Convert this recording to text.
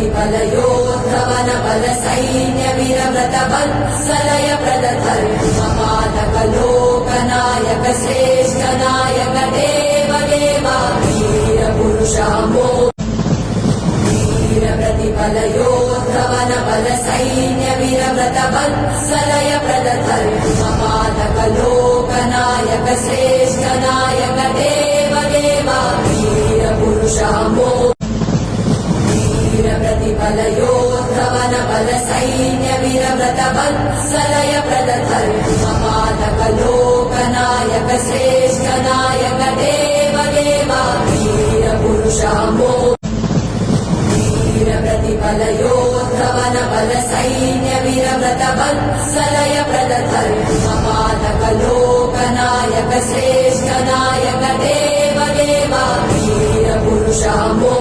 प्रतिफलयोद्धवन बल सैन्य वीरव्रत वत्सलय प्रदधर्मपालक लोकनायक श्रेष्ठ नायक देव देवा वीर पुरुषामो वीर प्रतिफलयोद्धवन बल सैन्य वीरव्रत वत्सलय प्रदधर्मपालक लोकनायक श्रेष्ठ नायक देव देवा वीर पुरुषामो प्रतिफलयोद्धवन बल सैन्य वीरव्रत वत्सलय प्रदधर्मपालक लोकनायक श्रेष्ठ नायक देव देवा वीर पुरुषामो वीर प्रतिफलयोद्धवन बल सैन्य वीरव्रत वत्सलय प्रदधर्मपालक लोकनायक श्रेष्ठ नायक देव देवा वीर पुरुषामो